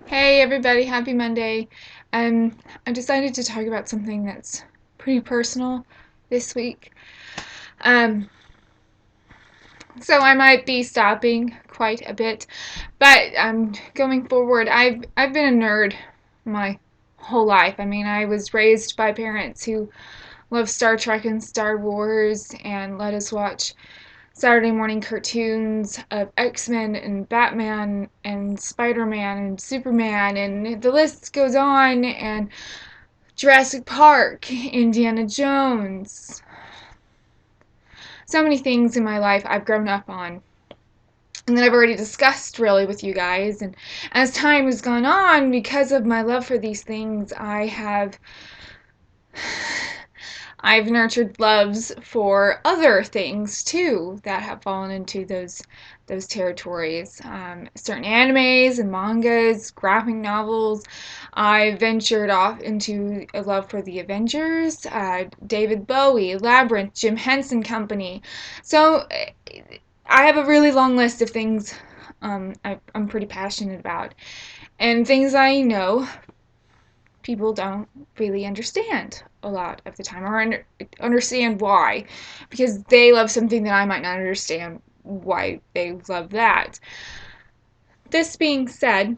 Hey everybody, happy Monday. I decided to talk about something that's pretty personal this week. Um, so I might be stopping quite a bit, but going forward, I've been a nerd my whole life. I mean, I was raised by parents who love Star Trek and Star Wars and let us watch Saturday morning cartoons of X-Men and Batman and Spider-Man and Superman, and the list goes on, and Jurassic Park, Indiana Jones. So many things in my life I've grown up on and that I've already discussed really with you guys. And as time has gone on, because of my love for these things, I've nurtured loves for other things too that have fallen into those territories. Certain animes and mangas, graphic novels. I ventured off into a love for the Avengers, David Bowie, Labyrinth, Jim Henson Company. So I have a really long list of things I'm pretty passionate about, and things I know people don't really understand a lot of the time, or understand why, because they love something that I might not understand why they love that. This being said,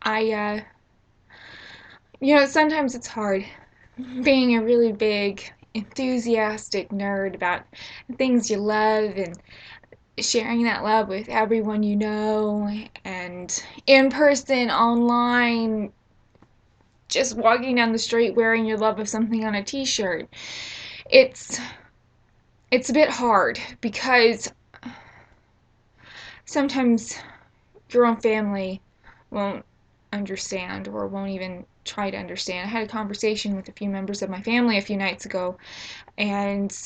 I sometimes it's hard being a really big enthusiastic nerd about things you love and sharing that love with everyone you know, and in person, online, just walking down the street wearing your love of something on a t-shirt. It's it's a bit hard because sometimes your own family won't understand or won't even try to understand. I had a conversation with a few members of my family a few nights ago, and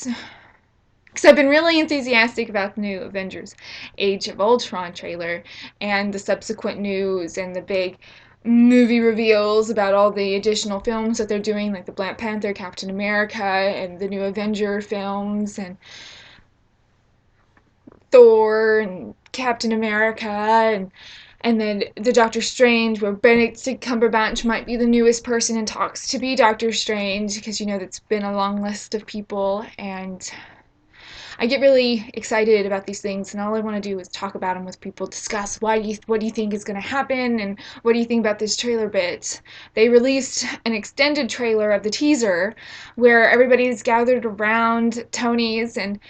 because I've been really enthusiastic about the new Avengers Age of Ultron trailer and the subsequent news and the big movie reveals about all the additional films that they're doing, like the Black Panther, Captain America, and the new Avenger films, and Thor and Captain America, and then the Doctor Strange, where Benedict Cumberbatch might be the newest person in talks to be Doctor Strange, because that's been a long list of people, and I get really excited about these things, and all I want to do is talk about them with people, discuss what do you think is going to happen, and what do you think about this trailer bit. They released an extended trailer of the teaser where everybody's gathered around Tony's, and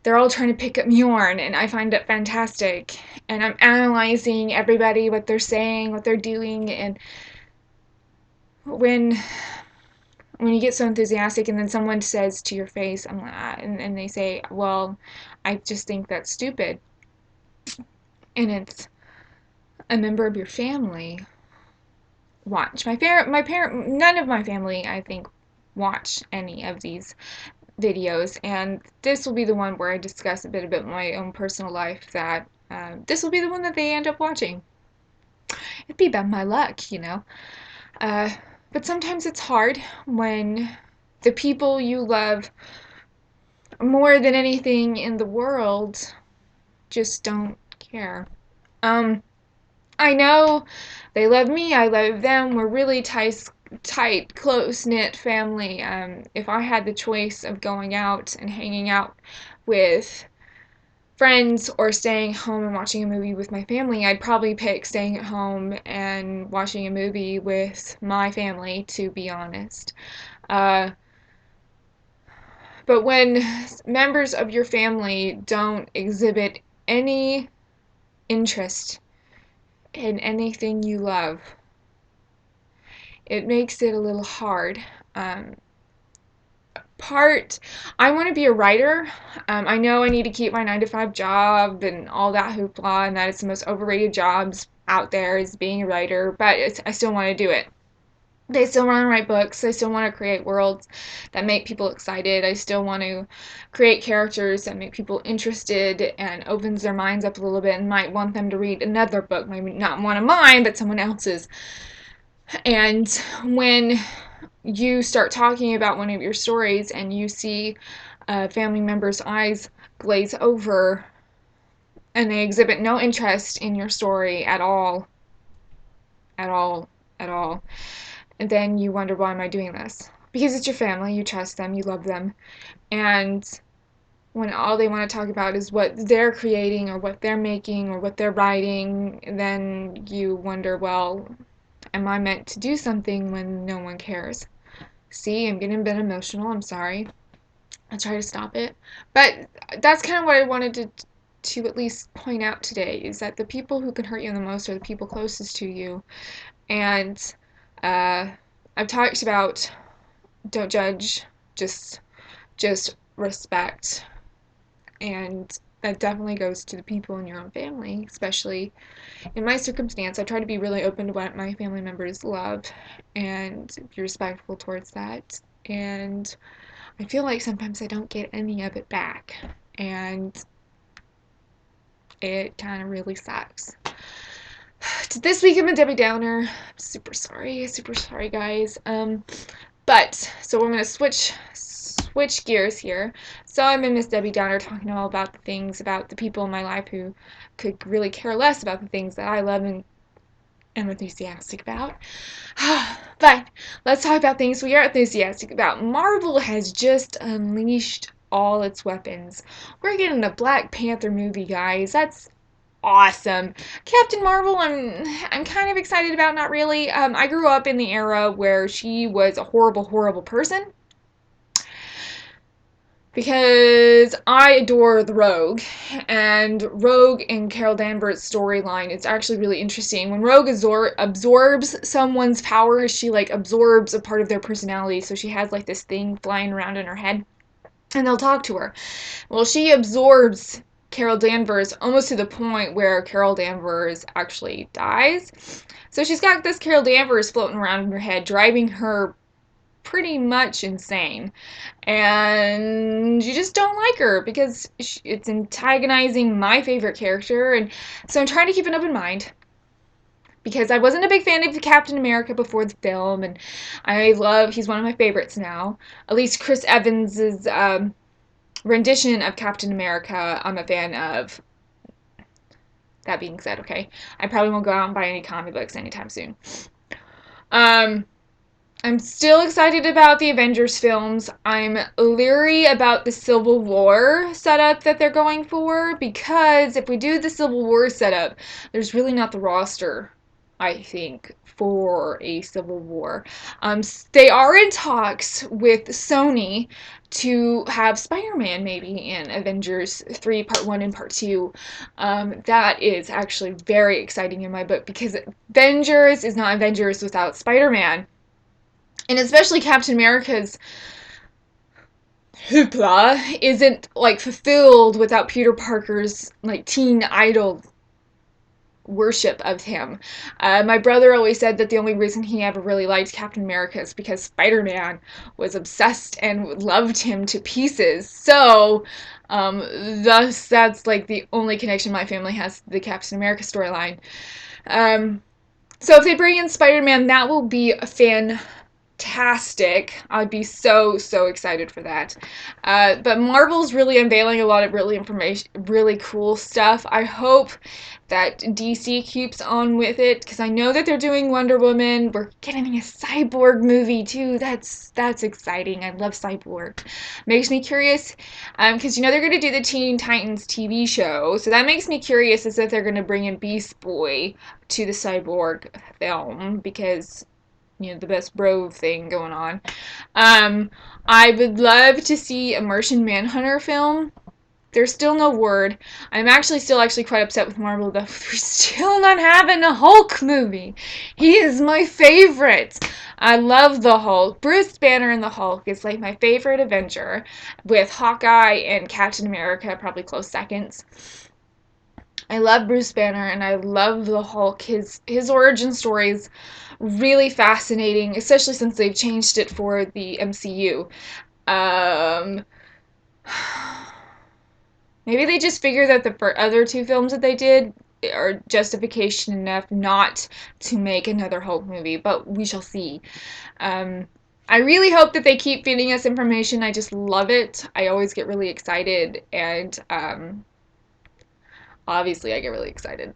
they're all trying to pick up Mjorn, and I find it fantastic. And I'm analyzing everybody, what they're saying, what they're doing, and when you get so enthusiastic and then someone says to your face, and they say, well, I just think that's stupid, and it's a member of your family, watch. My parent, none of my family, I think, watch any of these videos, and this will be the one where I discuss a bit about my own personal life, that this will be the one that they end up watching. It'd be about my luck. Uh, but sometimes it's hard when the people you love more than anything in the world just don't care. Um, I know they love me, I love them. We're really tight, close-knit family. If I had the choice of going out and hanging out with friends or staying home and watching a movie with my family, I'd probably pick staying at home and watching a movie with my family, to be honest. Uh, but when members of your family don't exhibit any interest in anything you love, it makes it a little hard. Um, part I want to be a writer. I know I need to keep my 9 to 5 job and all that hoopla, and that it's the most overrated jobs out there is being a writer, but I still want to do it. They still want to write books. I still want to create worlds that make people excited. I still want to create characters that make people interested and opens their minds up a little bit and might want them to read another book, maybe not one of mine, but someone else's. And when you start talking about one of your stories and you see a family member's eyes glaze over and they exhibit no interest in your story at all, at all, at all, and then you wonder, why am I doing this? Because it's your family, you trust them, you love them, and when all they want to talk about is what they're creating or what they're making or what they're writing, then you wonder, well, am I meant to do something when no one cares? See, I'm getting a bit emotional, I'm sorry. I'll try to stop it. But that's kind of what I wanted to at least point out today, is that the people who can hurt you the most are the people closest to you. And uh, I've talked about don't judge, just respect. And that definitely goes to the people in your own family, especially in my circumstance. I try to be really open to what my family members love and be respectful towards that. And I feel like sometimes I don't get any of it back. And it kind of really sucks. This week I'm a Debbie Downer. I'm super sorry, guys. But so we're gonna switch gears here. So I'm in Miss Debbie Downer, talking all about the things about the people in my life who could really care less about the things that I love and am enthusiastic about. But let's talk about things we are enthusiastic about. Marvel has just unleashed all its weapons. We're getting a Black Panther movie, guys. That's awesome. Captain Marvel, I'm kind of excited about, not really. I grew up in the era where she was a horrible person, because I adore the Rogue, and Rogue and Carol Danvers' storyline is actually really interesting. When Rogue absorbs someone's power, she like absorbs a part of their personality, so she has like this thing flying around in her head, and they'll talk to her. Well, she absorbs Carol Danvers almost to the point where Carol Danvers actually dies. So she's got this Carol Danvers floating around in her head, driving her pretty much insane. And you just don't like her because it's antagonizing my favorite character. And so I'm trying to keep an open mind, because I wasn't a big fan of Captain America before the film, and he's one of my favorites now. At least Chris Evans's rendition of Captain America, I'm a fan of. That being said, okay, I probably won't go out and buy any comic books anytime soon. I'm still excited about the Avengers films. I'm leery about the Civil War setup that they're going for, because if we do the Civil War setup, there's really not the roster, I think, for a Civil War. They are in talks with Sony to have Spider-Man maybe in Avengers 3 Part 1 and Part 2. That is actually very exciting in my book, because Avengers is not Avengers without Spider-Man. And especially Captain America's hoopla isn't like fulfilled without Peter Parker's like teen idol worship of him. My brother always said that the only reason he ever really liked Captain America is because Spider-Man was obsessed and loved him to pieces. So thus that's like the only connection my family has to the Captain America storyline. So if they bring in Spider-Man, that will be a fantastic. I'd be so excited for that. But Marvel's really unveiling a lot of really cool stuff. I hope that DC keeps on with it, because I know that they're doing Wonder Woman. We're getting a Cyborg movie too. That's exciting. I love Cyborg. Makes me curious, because they're going to do the Teen Titans TV show, so that makes me curious as if they're going to bring in Beast Boy to the Cyborg film, because the best bro thing going on. I would love to see a Martian Manhunter film. There's still no word. I'm still quite upset with Marvel though. We're still not having a Hulk movie. He is my favorite. I love the Hulk. Bruce Banner and the Hulk is like my favorite Avenger, with Hawkeye and Captain America probably close seconds. I love Bruce Banner and I love the Hulk. His origin story is really fascinating, especially since they've changed it for the MCU. Um, Maybe they just figure that the other two films that they did are justification enough not to make another Hulk movie, but we shall see. I really hope that they keep feeding us information. I just love it. I always get really excited, and obviously I get really excited.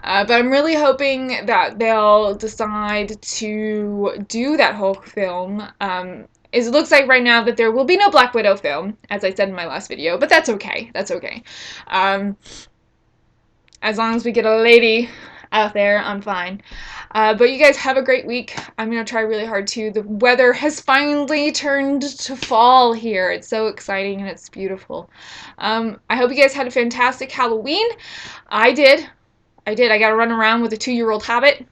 But I'm really hoping that they'll decide to do that Hulk film. It looks like right now that there will be no Black Widow film, as I said in my last video, but that's okay. That's okay. Um, as long as we get a lady out there, I'm fine. But you guys have a great week. I'm going to try really hard too. The weather has finally turned to fall here. It's so exciting and it's beautiful. I hope you guys had a fantastic Halloween. I did. I did. I got to run around with a 2-year-old habit.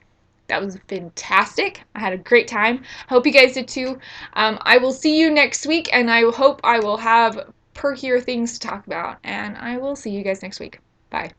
That was fantastic. I had a great time. Hope you guys did too. I will see you next week, and I hope I will have perkier things to talk about. And I will see you guys next week. Bye.